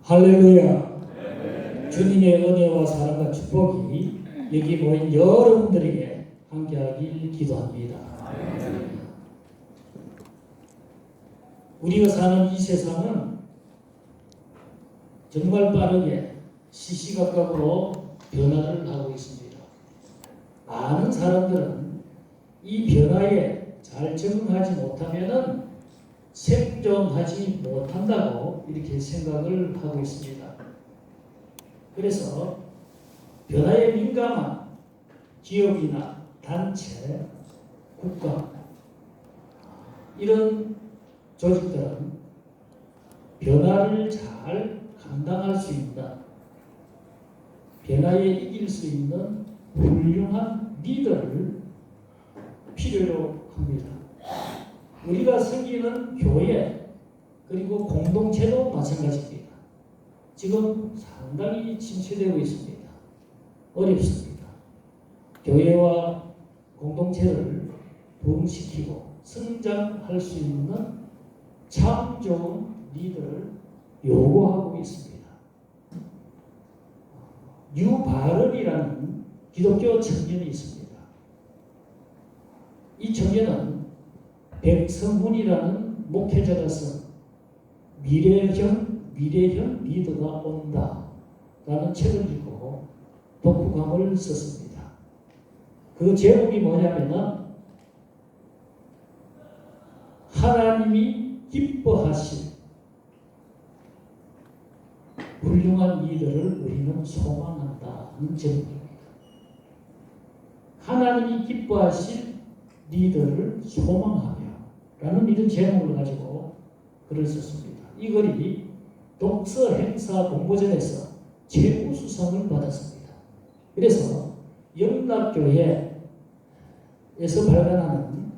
할렐루야. 주님의 은혜와 사랑과 축복이 여기 모인 여러분들에게 함께하길 기도합니다. 우리가 사는 이 세상은 정말 빠르게 시시각각으로 변화를 하고 있습니다. 많은 사람들은 이 변화에 잘 적응하지 못하면은 생존하지 못한다고 이렇게 생각을 하고 있습니다. 그래서 변화에 민감한 기업이나 단체, 국가 이런 조직들은 변화를 잘 감당할 수 있는, 변화에 이길 수 있는 훌륭한 리더를 필요로 합니다. 우리가 섬기는 교회 그리고 공동체도 마찬가지입니다. 지금 상당히 침체되고 있습니다. 어렵습니다. 교회와 공동체를 부흥시키고 성장할 수 있는 참 좋은 리더를 요구하고 있습니다. 유바른이라는 기독교 청년이 있습니다. 이 청년은 백성훈이라는 목회자가 쓴 미래형 리더가 온다 라는 책을 읽고 독후감을 썼습니다. 그 제목이 뭐냐면은 하나님이 기뻐하실 훌륭한 리더를 우리는 소망한다는 제목입니다. 하나님이 기뻐하실 리더를 소망하며 라는 이런 제목을 가지고 글을 썼습니다. 이 글이 독서 행사 공모전에서 최우수상을 받았습니다. 그래서 영락교회에서 발간하는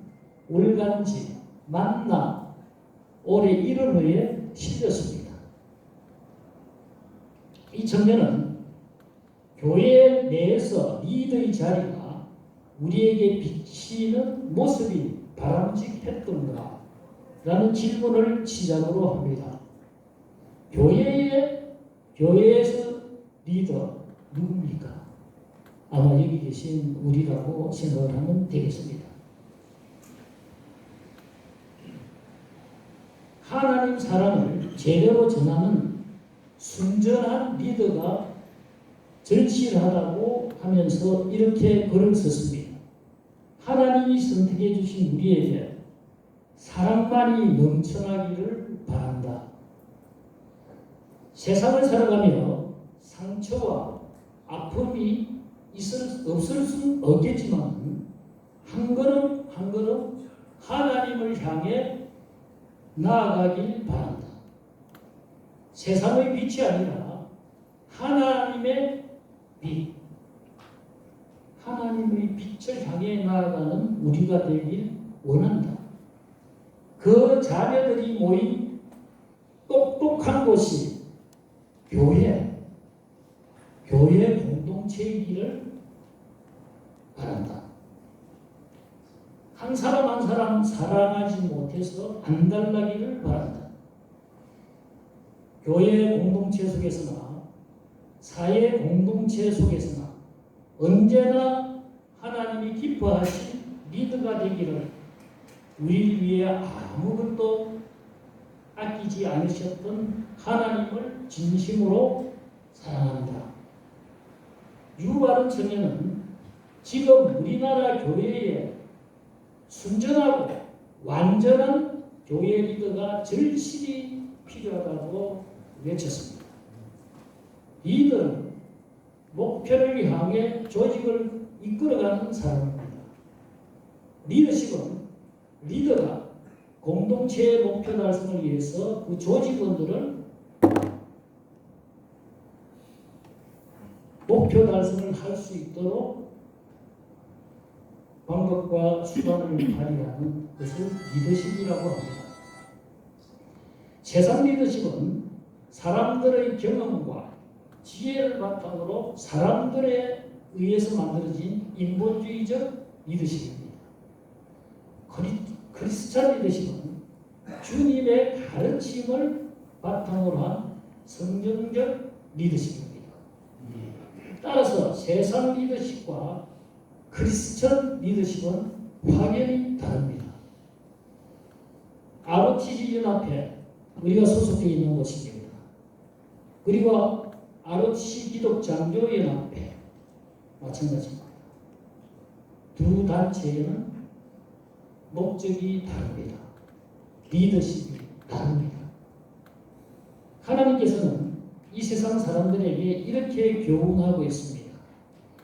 월간지 만나 올해 1월호에 실렸습니다. 이 청년은 교회 내에서 리더의 자리가 우리에게 비치는 모습이 바람직했던가? 라는 질문을 시작으로 합니다. 교회에서 리더 누굽니까? 아마 여기 계신 우리라고 생각을 하면 되겠습니다. 하나님 사랑을 제대로 전하는 순전한 리더가 절실하다고 하면서 이렇게 글을 썼습니다. 하나님이 선택해 주신 우리에게 사랑만이 넘쳐나기를 바란다. 세상을 살아가며 상처와 아픔이 없을 수는 없겠지만 한 걸음 한 걸음 하나님을 향해 나아가길 바란다. 세상의 빛이 아니라 하나님의 빛, 하나님의 빛을 향해 나아가는 우리가 되길 원한다. 그 자녀들이 모인 똑똑한 곳이 교회 공동체이기를 바란다. 한 사람 한 사람 사랑하지 못해서 안달나기를 바란다. 교회 공동체 속에서나 사회 공동체 속에서나 언제나 하나님이 기뻐하신 리더가 되기를 우리를 위해 아무것도 아끼지 않으셨던 하나님을 진심으로 사랑한다. 유바른 청년은 지금 우리나라 교회에 순전하고 완전한 교회 리더가 절실히 필요하다고 외쳤습니다. 리더는 목표를 향해 조직을 이끌어가는 사람입니다. 리더가 공동체의 목표 달성을 위해서 그 조직원들을 목표 달성을 할 수 있도록 방법과 수단을 발휘하는 것을 리더십이라고 합니다. 세상 리더십은 사람들의 경험과 지혜를 바탕으로 사람들에 의해서 만들어진 인본주의적 리더십입니다. 크리스찬 리더십은 주님의 가르침을 바탕으로 한 성경적 리더십입니다. 따라서 세상 리더십과 크리스천 리더십은 확연히 다릅니다. ROTC 연합회 우리가 소속되어 있는 곳입니다. 그리고 ROTC 기독장로연합회 마찬가지입니다. 두 단체에는 목적이 다릅니다. 리더십이 다릅니다. 하나님께서는 이 세상 사람들에게 이렇게 교훈하고 있습니다.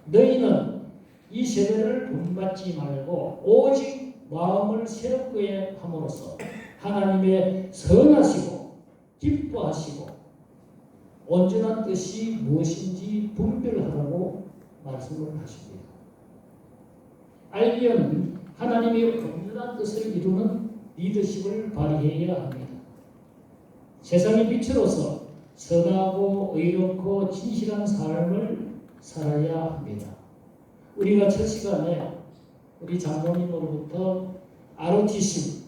너희는 이 세대를 본받지 말고 오직 마음을 새롭게 함으로써 하나님의 선하시고 기뻐하시고 온전한 뜻이 무엇인지 분별하라고 말씀을 하십니다. 알기는 하나님의 온전한 뜻을 이루는 리더십을 발휘해야 합니다. 세상의 빛으로서 선하고 의롭고 진실한 삶을 살아야 합니다. 우리가 첫 시간에 우리 장로님으로부터 ROTC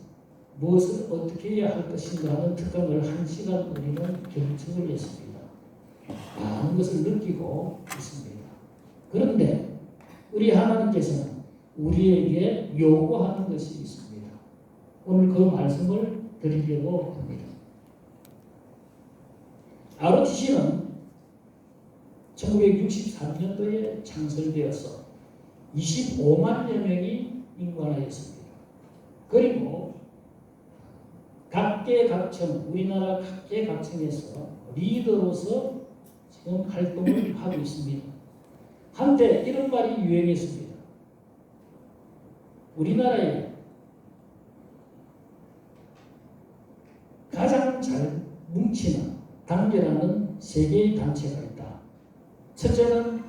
무엇을 어떻게 해야 할 것인가 하는 특강을 1시간 우리는 경청을 했습니다. 많은 것을 느끼고 있습니다. 그런데 우리 하나님께서는 우리에게 요구하는 것이 있습니다. 오늘 그 말씀을 드리려고 합니다. ROTC는 1963년도에 창설되어서 25만여 명이 인관하였습니다. 그리고 각계각층, 우리나라 각계각층에서 리더로서 지금 활동을 하고 있습니다. 한때 이런 말이 유행했습니다. 우리나라에 가장 잘 뭉치는 단결하는 세 개의 단체가 있다. 첫째는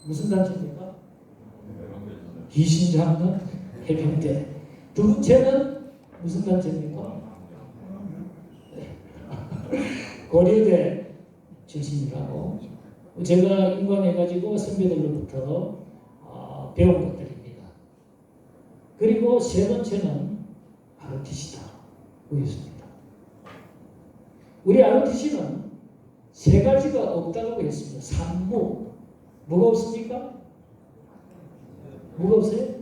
무슨 단체입니까? 귀신장로 해병대. 둘째는 무슨 단체입니까? 고려대 출신이라고. 제가 인관해가지고 선배들로부터 배운 것들입니다. 그리고 세 번째는 ROTC다. 보였습니다. 우리 ROTC는 세 가지가 없다고 했습니다. 산무. 뭐가 없습니까? 뭐가 없어요?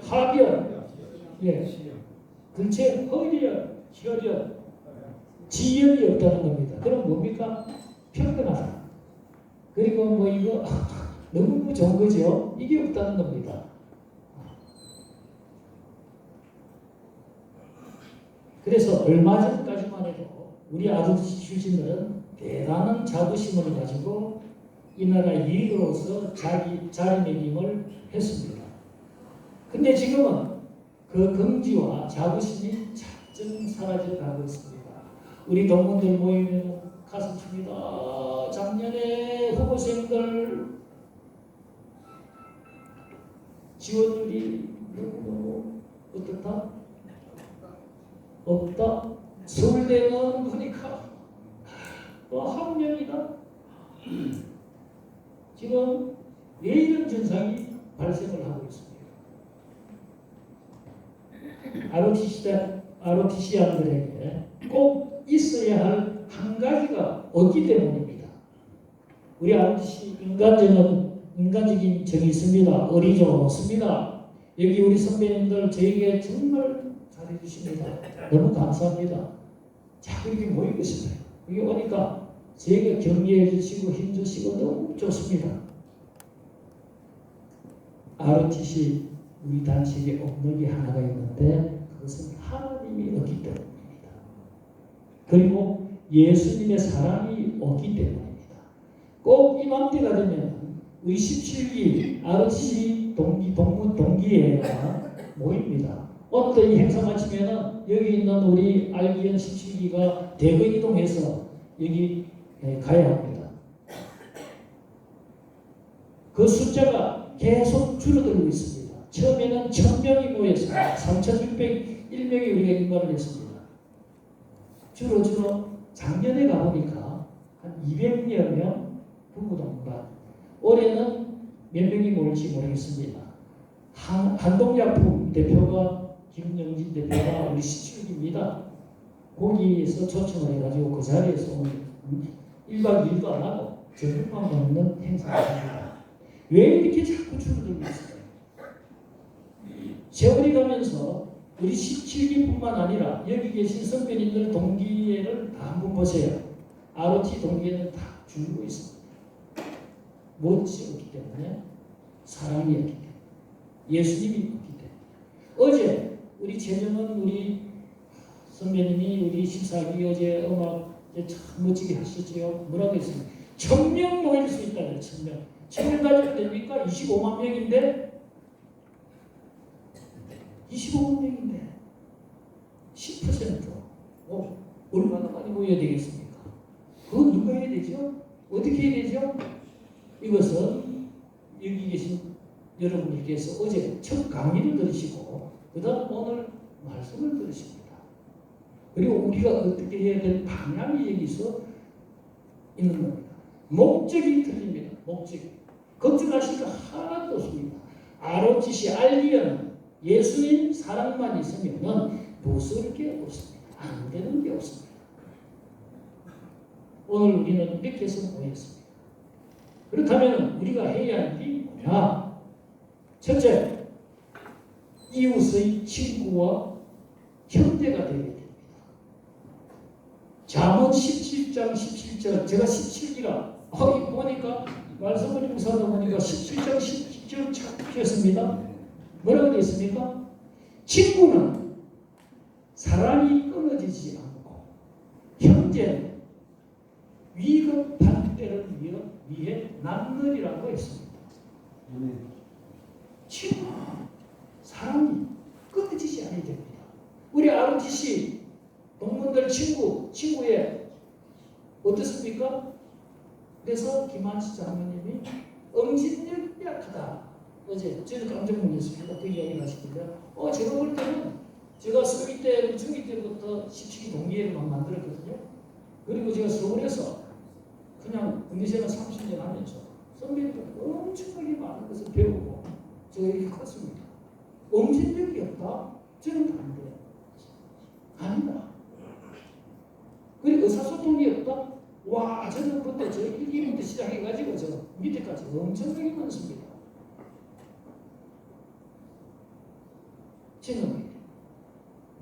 하변, 예, 근체, 허리열, 혈열, 지연이 없다는 겁니다. 그럼 뭡니까? 평등하다. 그리고 뭐 이거 너무 좋은 거죠? 이게 없다는 겁니다. 그래서 얼마 전까지만 해도 우리 ROTC 출신들은 대단한 자부심을 가지고 이 나라 리더로서 자리매김을 했습니다. 근데 지금은 그 긍지와 자부심이 차츰 사라져 가고 있습니다. 우리 동문들 모이면 가슴 칩니다. 작년에 후보생들 지원율이 너무 어떻다? 없다? 서울대는 보니까 한 명이다. 지금 왜 이런 현상이 발생을 하고 있습니다. ROTC들에게 꼭 있어야 할 한 가지가 없기 때문입니다. 우리 ROTC 인간적인 정이 있습니다. 어리죠? 없습니다. 여기 우리 선배님들 저에게 정말 잘해주십니다. 너무 감사합니다. 자꾸 이렇게 모이고 싶어요. 여기 오니까 저에게 격려해 주시고 힘주시고 너무 좋습니다. ROTC 우리 단체에 없는 게 하나가 있는데 그것은 하나님이 없기 때문입니다. 그리고 예수님의 사랑이 없기 때문입니다. 꼭 이맘때가 되면 우리 17기 ROTC 동기회가 모입니다. 오늘도 이 행사 마치면 여기 있는 우리 알기현 17기가 대거 이동해서 여기 가야 합니다. 그 숫자가 계속 줄어들고 있습니다. 처음에는 1000명이 모였습니다. 3601명이 우리가 인관을 했습니다. 주로 작년에 가보니까 한 200여 명 부부동반. 올해는 몇 명이 모일지 모르겠습니다. 한동약품 대표가 김영진 대표가 우리 17기입니다. 거기에서 초청을 해가지고 그 자리에서 오늘 1박 2일도 안 하고 저녁만 먹는 행사를 합니다. 왜 이렇게 자꾸 줄어들고 있을까요? 세월이 가면서 우리 17기뿐만 아니라 여기 계신 선배님들 동기회를 다 한번 보세요. ROT 동기회는 다 줄고 있습니다. 무엇이 없기 때문에? 사랑이 없기 때문에. 예수님이 없기 때문에. 어제 우리 최정은 우리 선배님이 우리 14기 어제 음악 참 멋지게 하셨지요. 뭐라고 했습니까? 1000명 모일 수 있다는 1000명. 1000명 가지고 됩니까? 25만 명인데 25만 명인데 10% 얼마나 많이 모여야 되겠습니까? 그건 누가 해야 되죠? 어떻게 해야 되죠? 이것은 여기 계신 여러분들께서 어제 첫 강의를 들으시고 그 다음 오늘 말씀을 들으십니다. 그리고 우리가 어떻게 해야 될 방향이 여기서 있는 겁니다. 목적이 틀립니다. 목적이. 걱정하실 거 하나도 없습니다. ROTC 알기에는 예수님 사랑만 있으면 무서울 게 없습니다. 안 되는 게 없습니다. 오늘 우리는 이렇게 해서 모였습니다. 그렇다면 우리가 해야 할 일이 뭐냐? 첫째, 이웃의 친구와 형제가 되어야 됩니다. 잠언 17장 17절, 제가 17기라 이거 보니까 말씀을 묵상하다 보니까 17장 17절 착각했습니다. 뭐라고 되어 있습니까? 친구는 사랑이 끊어지지 않고 형제는 위급한 때를 위해 남느리라고 했습니다. 친구, 사랑이 끊어지지 않아야 됩니다. 우리 ROTC 동문들 친구의 어떻습니까? 그래서 김한수 장로님이 응집력이 약하다. 어제 저도 깜짝 놀랐습니다. 그 이야기 하시길래 제가 볼 때는 제가 서기 때, 중기 때부터 17기 동기회를 막 만들었거든요. 그리고 제가 서울에서 그냥 군대생활 30년 하면서 선배님들 엄청나게 많은 것을 배우고 제가 이렇게 컸습니다. 응집력이 없다? 저는 반대예요. 아니다. 그리고 의사소통이 없다? 와, 저는 그때 저 1기부터 시작해가지고 저 밑에까지 엄청나게 많습니다. 저는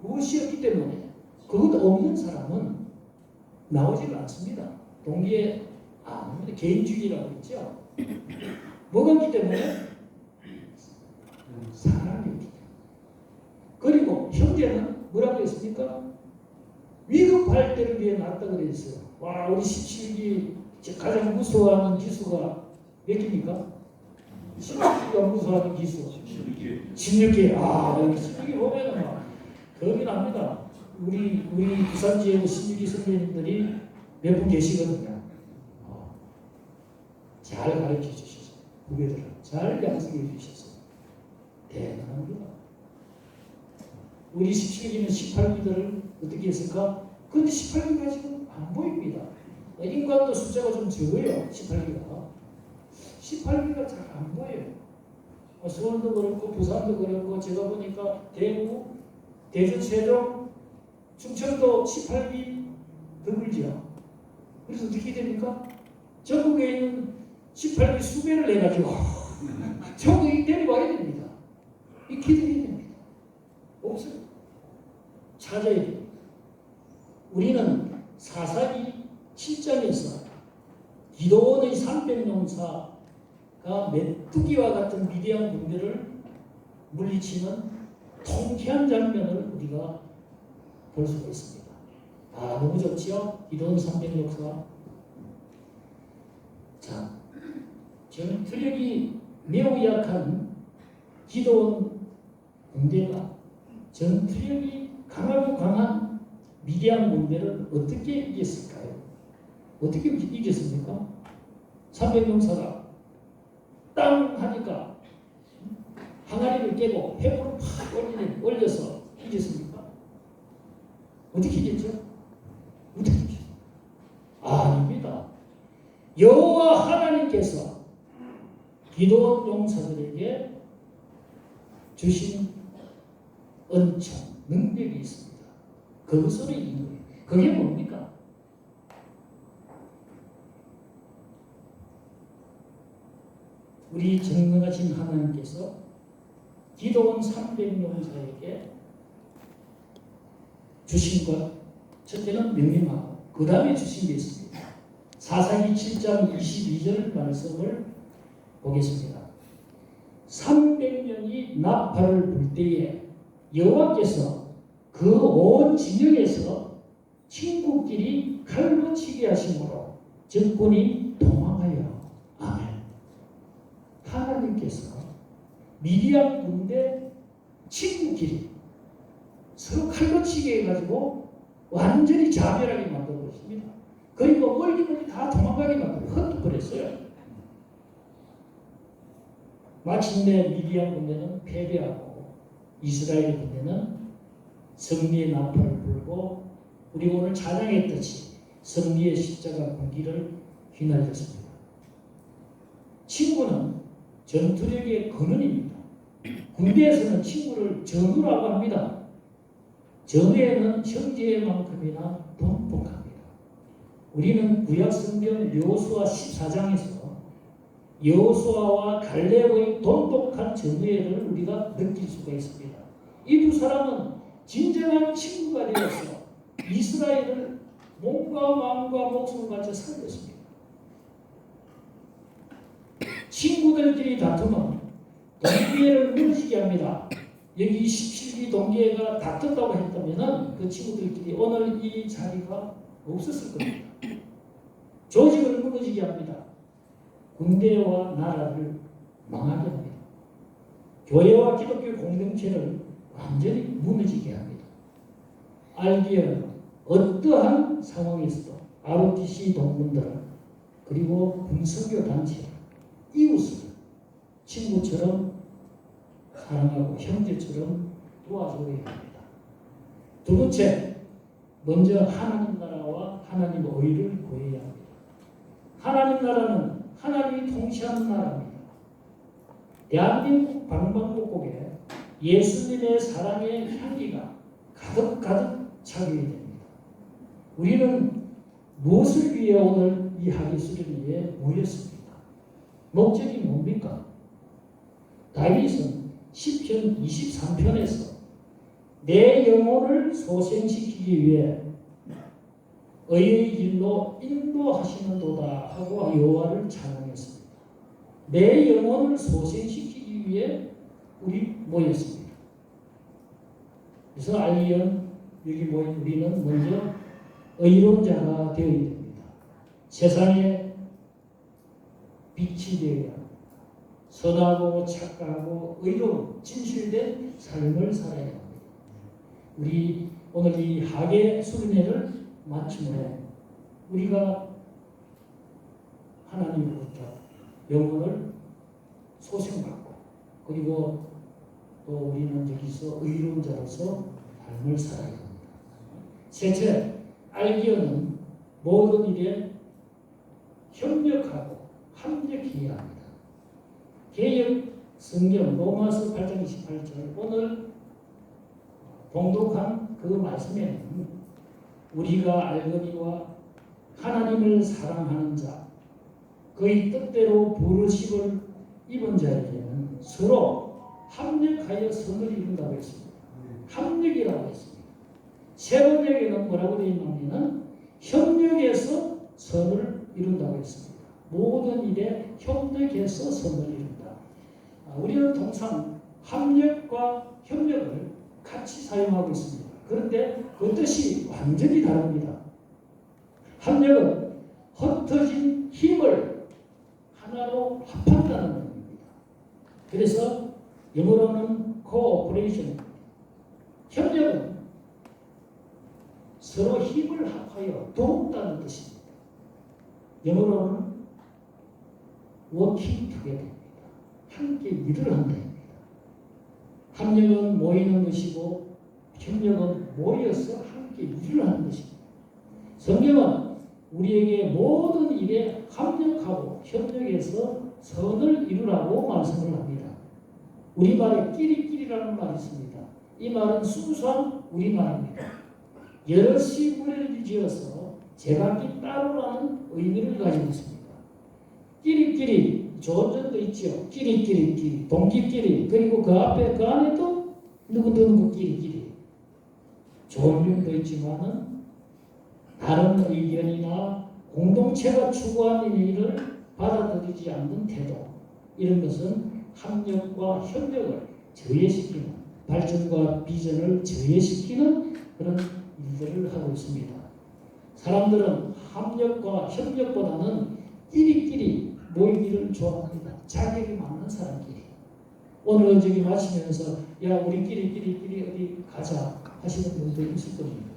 무엇이 없기 때문에 그것 없는 사람은 나오지가 않습니다. 동기에 개인주의라고 했죠. 뭐가 없기 때문에? 사랑이 없기 때문에. 그리고 형제는 뭐라고 했습니까? 위급할 때를 위해 낳았다고 그랬어요. 와, 우리 17기 가장 무서워하는 기수가 몇 기입니까? 17기가 무서워하는 기수 16기. 아, 여기 16기 보면은 막 겁이 납니다. 우리 부산 지역 16기 선배님들이 몇 분 계시거든요. 잘 가르쳐 주셔서 후배들을 잘 양성해 주셔서 대단합니다. 우리 17기는 18기들을 어떻게 했을까? 그런데 18기가 지금 안 보입니다. 인간도 숫자가 좀 적어요. 18기가. 18기가 잘 안 보여요. 서울도 그렇고 부산도 그렇고 제가 보니까 대구, 대전, 세종, 충청도 18기 드물죠. 그래서 어떻게 됩니까? 전국에 있는 18기 수배를 내가지고 전국에 데려와야 됩니다. 익히 드려야 됩니다. 없어요. 찾아야 됩니다. 우리는 사사기 7장에서 기도원의 300용사가 메뚜기와 같은 미디안 군대를 물리치는 통쾌한 장면을 우리가 볼 수가 있습니다. 너무 좋지요? 기도원 300용사. 자, 전투력이 매우 약한 기도원 군대가 전투력이 강하고 강한 미디안 군대를 어떻게 이겼을까요? 어떻게 이겼습니까? 300용사가 땅 하니까 항아리를 깨고 해부를 팍 올려서 이겼습니까? 어떻게 이겼죠? 어떻게 이겼죠? 아닙니다. 여호와 하나님께서 기도원 용사들에게 주신 은총, 능력이 있습니다. 그것으로 이긴 거예요. 그게 뭡니까? 우리 전능하신 하나님께서 기도원 300명사에게 주신 것, 첫째는 명령하고 그 다음에 주신 게 있습니다. 사사기 7장 22절 말씀을 보겠습니다. 300명이 나팔을 불 때에 여호와께서 그 온 진영에서 친구끼리 칼로 치게 하심으로 적군이 도망하여. 아멘. 하나님께서 미디안 군대 친구끼리 서로 칼로 치게 해가지고 완전히 자멸하게 만들어 버렸습니다. 그리고 멀리 다 도망가게 만들어 흩어버렸어요. 마침내 미디안 군대는 패배하고 이스라엘 군대는 승리의 나팔을 불고 우리 오늘 찬양했듯이 승리의 십자가 공기를 휘날렸습니다. 친구는 전투력의 근원입니다. 군대에서는 친구를 전우라고 합니다. 전우에는 형제만큼이나 동복합니다. 우리는 구약성경 여호수아 14장에서 여호수아와 갈렙의 돈독한 전우애를 우리가 느낄 수가 있습니다. 이 두 사람은 진정한 친구가 되어서 이스라엘을 몸과 마음과 목숨을 바쳐 살렸습니다. 친구들끼리 다투면 동기회를 무너지게 합니다. 여기 17기 동기회가 다퉜다고 했다면 그 친구들끼리 오늘 이 자리가 없었을 겁니다. 조직을 무너지게 합니다. 군대와 나라를 망하게 합니다. 교회와 기독교 공동체를 완전히 무너지게 합니다. 알기에 어떠한 상황에서도 ROTC 동문들 그리고 군선교 단체 이웃을 친구처럼 사랑하고 형제처럼 도와줘야 합니다. 두 번째, 먼저 하나님 나라와 하나님 의를 구해야 합니다. 하나님 나라는 하나님이 통치하는 나라입니다. 대한민국 방방곡곡에 예수님의 사랑의 향기가 가득가득 차게 됩니다. 우리는 무엇을 위해 오늘 이 학예 수련회에 모였습니까? 목적이 뭡니까? 다윗은 시편 23편에서 내 영혼을 소생시키기 위해 의의 길로 인도하시는도다 하고 여호와를 찬양했습니다. 내 영혼을 소생시키기 위해 우리 모였습니다. 그래서 알리언 여기 모인 우리는 먼저 의로운 자가 되어야 됩니다. 세상에 빛이 되어야 합니다. 선하고 착하고 의로운 진실된 삶을 살아야 합니다. 우리 오늘 이 학예 수련회를 마침으로 우리가 하나님으로부터 영혼을 소생받고 그리고 또 우리는 여기서 의로운 자로서 삶을 살아야 합니다. 셋째, 알기어는 모든 일에 협력하고 합력해야 합니다. 개역 성경 로마서 8장 28절 오늘 봉독한 그 말씀에는 우리가 알거니와 하나님을 사랑하는 자 그의 뜻대로 부르심을 입은 자에게는 서로 합력하여 선을 이룬다고 했습니다. 합력이라고 했습니다. 세 번역에는 뭐라고 되어 있냐면 협력해서 선을 이룬다고 했습니다. 모든 일에 협력해서 선을 이룬다. 우리는 통상 합력과 협력을 같이 사용하고 있습니다. 그런데 그 뜻이 완전히 다릅니다. 합력은 흩어진 힘을 하나로 합한다는 의미입니다. 그래서 영어로는 코오퍼레이션, 협력은 서로 힘을 합하여 도운다는 뜻입니다. 영어로는 working together입니다. 함께 일을 한다입니다. 합력은 모이는 것이고 협력은 모여서 함께 일을 하는 것입니다. 성경은 우리에게 모든 일에 합력하고 협력해서 선을 이루라고 말씀을 합니다. 우리말에 끼리끼리라는 말이 있습니다. 이 말은 순수한 우리말입니다. 여럿이 무리를 지어서 제각기 따로라는 의미를 가지고 있습니다. 끼리끼리 좋은 점도 있죠. 끼리끼리 동기끼리 그리고 그 앞에 그 안에도 누구 끼리끼리 좋은 점도 있지만은 다른 의견이나 공동체가 추구하는 일을 받아들이지 않는 태도 이런 것은 협력과 협력을 저해시키는 발전과 비전을 저해시키는 그런 일들을 하고 있습니다. 사람들은 협력과 협력보다는 끼리끼리 모이기를 좋아합니다. 자격이 맞는 사람끼리. 오늘 저기 마치면서 야 우리끼리 어디 가자 하시는 분도 있을 겁니다.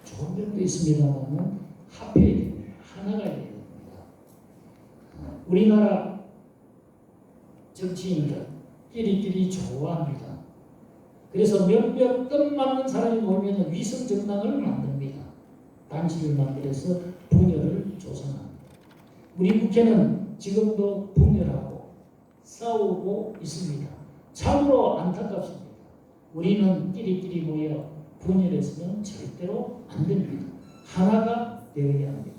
좋은 점도 있습니다만 합해야 됩니다. 하나가 돼야 됩니다. 우리나라 정치인들 끼리끼리 좋아합니다. 그래서 몇몇 뜻맞는 사람이 모이면 위성 정당을 만듭니다. 단체를 만들어서 분열을 조성합니다. 우리 국회는 지금도 분열하고 싸우고 있습니다. 참으로 안타깝습니다. 우리는 끼리끼리 모여 분열했으면 절대로 안 됩니다. 하나가 되어야 합니다.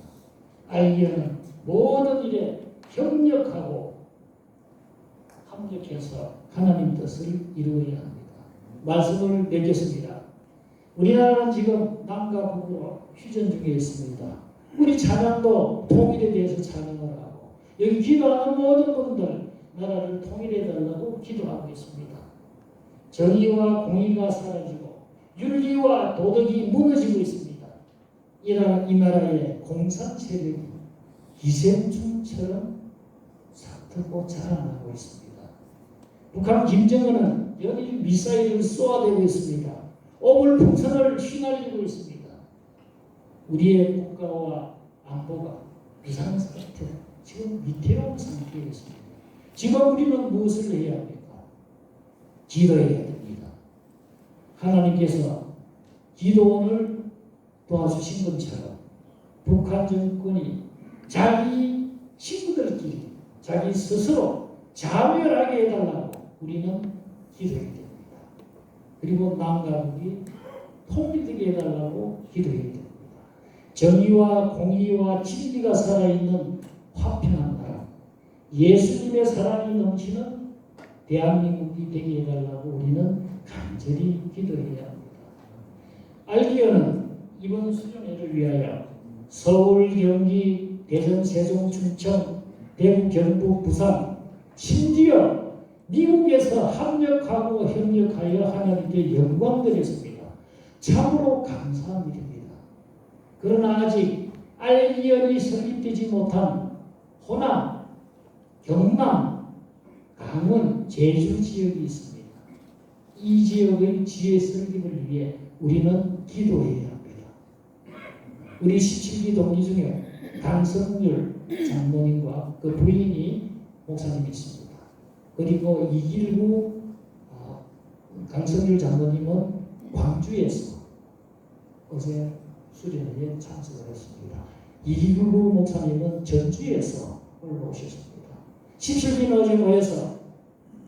알기에는 모든 일에 협력하고 합력해서 하나님 뜻을 이루어야 합니다. 말씀을 맺겠습니다. 우리나라는 지금 남과 북으로 휴전 중에 있습니다. 우리 찬양도 통일에 대해서 찬양을 하고 여기 기도하는 모든 분들 나라를 통일해 달라고 기도하고 있습니다. 정의와 공의가 사라지고 윤리와 도덕이 무너지고 있습니다. 이 나라의 공산 세력이 기생충처럼 싹트고 자라나고 있습니다. 북한 김정은은 연일 미사일을 쏘아대고 있습니다. 오물풍선을 휘날리고 있습니다. 우리의 국가와 안보가 비상상태, 지금 위태로운 상태에 있습니다. 지금 우리는 무엇을 해야 합니까? 기도해야 됩니다. 하나님께서 기도원을 도와주신 것처럼 북한 정권이 자기 친구들끼리 자기 스스로 자멸하게 해달라고 우리는 기도해야 됩니다. 그리고 남과 북이 통일되게 해달라고 기도해야 됩니다. 정의와 공의와 진리가 살아있는 화평한 나라, 예수님의 사랑이 넘치는 대한민국이 되게 해달라고 우리는 간절히 기도해야 합니다. 알기에는 이번 수련회를 위하여 서울, 경기, 대전, 세종, 충청, 대구, 경북, 부산, 심지어 미국에서 합력하고 협력하여 하나님께 영광 드렸습니다. 참으로 감사한 일입니다. 그러나 아직 알기연이 설립되지 못한 호남, 경남, 강원, 제주 지역이 있습니다. 이 지역의 지혜 설립을 위해 우리는 기도해야 합니다. 우리 17기 동기 중에 강성률 장로님과 그 부인이 목사님이 있습니다. 그리고 이길구 강성률 장로님은 광주에서 어제 수련회에 참석을 했습니다. 이길구 목사님은 전주에서 올라오셨습니다. 17기는 어제 모여서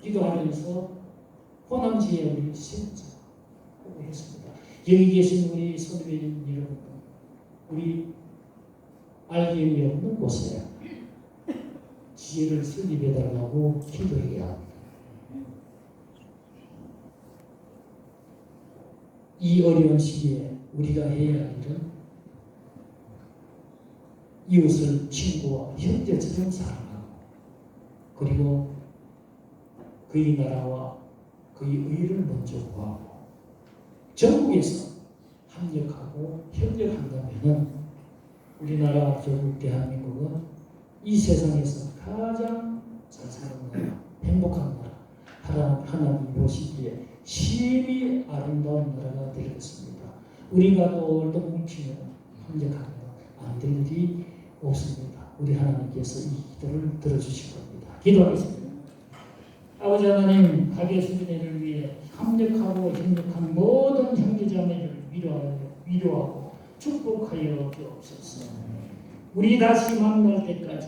기도하면서 호남 지혜를 신청하고 했습니다. 여기 계신 우리 선배님 여러분, 우리 알기에 없는 곳에 지혜를 설립해달라고 기도해야 합니다. 이 어려운 시기에 우리가 해야 할 일은 이웃을 친구와 형제처럼 사랑하고 그리고 그의 나라와 그의 의를 먼저 구하고 전국에서 합력하고 협력한다면 우리나라 조국 대한민국은 이 세상에서 가장 잘 사는 나라, 행복한 나라, 하나님 보시기에 심히 아름다운 나라가 되겠습니다. 우리가 또 오늘도 뭉치면 협력하면 안 될 일이 없습니다. 우리 하나님께서 이 기도를 들어주실 겁니다. 기도하겠습니다. 아버지 하나님, 가게 수련회를 위해 협력하고 협력한 모든 형제자매를 위로하고 축복하여 주옵소서. 우리 다시 만날 때까지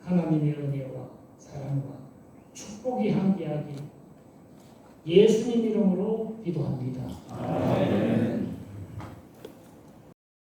하나님의 은혜와 사랑과 축복이 함께하길 예수님 이름으로 기도합니다.